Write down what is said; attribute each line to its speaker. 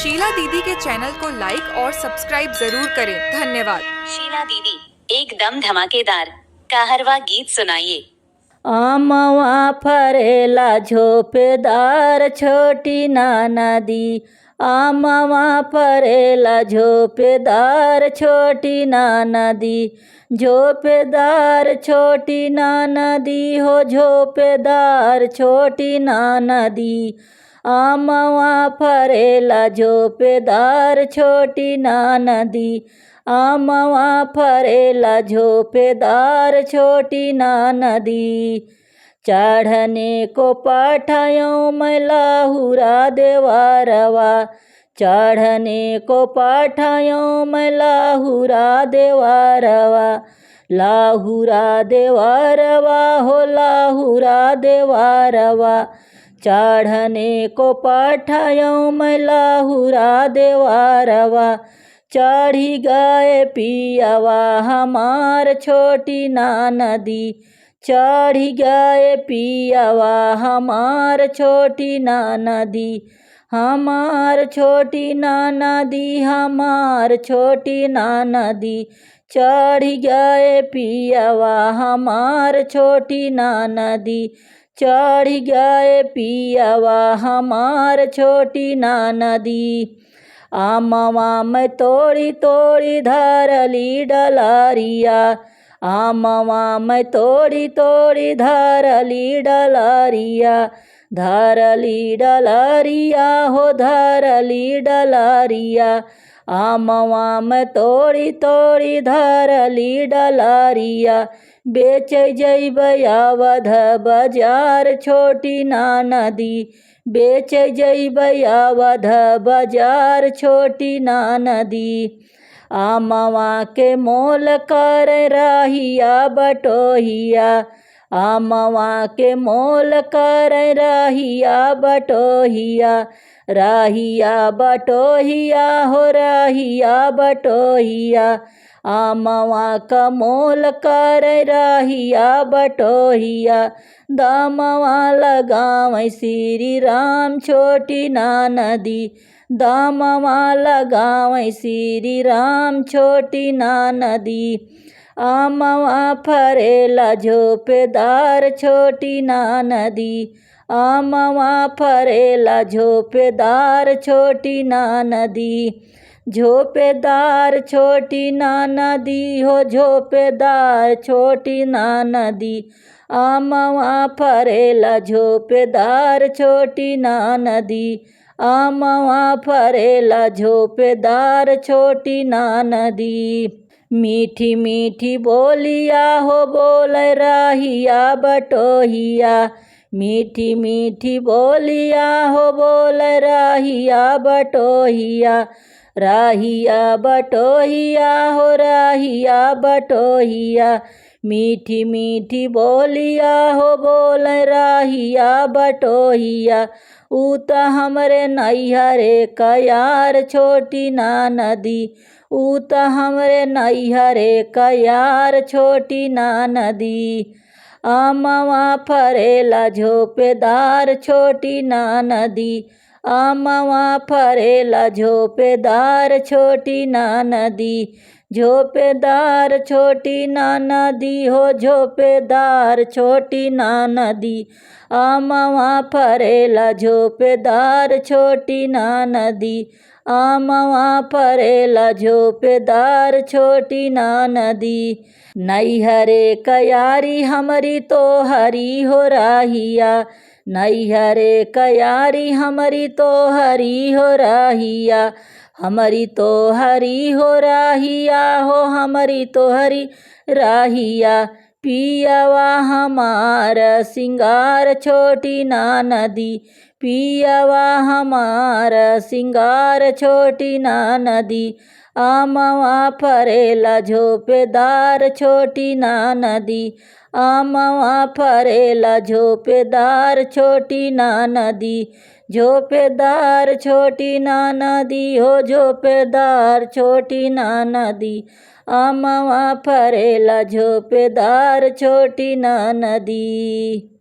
Speaker 1: शीला दीदी के चैनल को लाइक और सब्सक्राइब जरूर करें। धन्यवाद।
Speaker 2: शीला दीदी एकदम धमाकेदार कहरवा गीत सुनाइए।
Speaker 3: आमवा फरेला झोपेदार छोटी नानदी, आमवा फरेला झोपेदार छोटी नानदी, झोपेदार छोटी नानदी हो झोपेदार छोटी नानदी, आमवा फरेला झोपेदार छोटी नानदी, आमवा फरेला झोपेदार छोटी नानदी। चढ़ने को पाठायों मैं लाहुरा देवारवा, चढ़ने को पाठायों मैं लाहुरा देवारवा, लाहुरा देवारवा हो लाहुरा देवारवा, चढ़ने को पाठायों मैं लाहुरा देवारवा, चढ़ी गए पियावा हमार छोटी नानदी, चढ़ी गए पियावा हमार छोटी नानदी, हमार छोटी नानदी, हमार छोटी नानदी, चढ़ी गए पियावा हमार छोटी नानदी, चढ़ी गए पियावा हमार छोटी नानदी। आमवा में तोड़ी तोड़ी धरली डलारिया, आमवा में तोड़ी तोड़ी धरली डलारिया, धरली डलारिया हो धरली डलारिया, आमवा में तोड़ी तोड़ी धरली डलारिया, बेच जइबया वध बाजार छोटी नानदी, बेच जइबया वध बाजार छोटी नानदी, आमवा के मोल कर रहिया बटोहिया, आमवा के मोल कर रहिया बटोहिया, रहिया बटोहिया हो रहिया बटोहिया, आमवा का मोल कर रहिया बटोहिया, दामवा लगावै श्री राम छोटी नानदी, दामवा लगावै श्री राम छोटी नानदी, आमवा फरेला झोपेदार छोटी नानदी, आमवा फरेला झोपेदार छोटी नानदी, झोपेदार छोटी नानदी हो झोपेदार छोटी नानदी, आमवा फरेला झोपेदार छोटी नानदी, आमवा फरेला झोपेदार छोटी नानदी। मीठी मीठी बोलिया हो बोल रहिया बटोहिया, मीठी मीठी बोलिया हो बोल रहिया बटोहिया, रहिया बटोहिया हो रहिया बटोहिया, मीठी मीठी बोलिया हो बोल रहिया बटोहिया, ऊ त हमरे नैहरे का यार छोटी नानदी, ऊ त हमरे नैहरे का यार छोटी नानदी, आमवा फरेला झोपेदार छोटी नानदी, आमवा फरेला झोपेदार छोटी नानदी, झोपेदार छोटी नानदी हो झोपेदार छोटी नानदी, आमवा फरेला झोपेदार छोटी नानदी, आमवा फरेला झोपेदार छोटी नानदी। नैहरे कयारी हमरी तो हरी हो रहिया, नैहरे कयारी हमरी तो हरी हो रहिया, हमारी तो हरी हो रहिया हो हमारी तो हरी रहिया, पियावा हमार सिंगार छोटी नानदी, पियावा हमार सिंगार छोटी नानदी, आमवा फरेला झोपेदार छोटी नानदी, आमवा फरेला झोपेदार छोटी नानदी, झोपेदार छोटी नानदी हो झोपेदार छोटी नानदी, आमवा फरेला झोपेदार छोटी नानदी।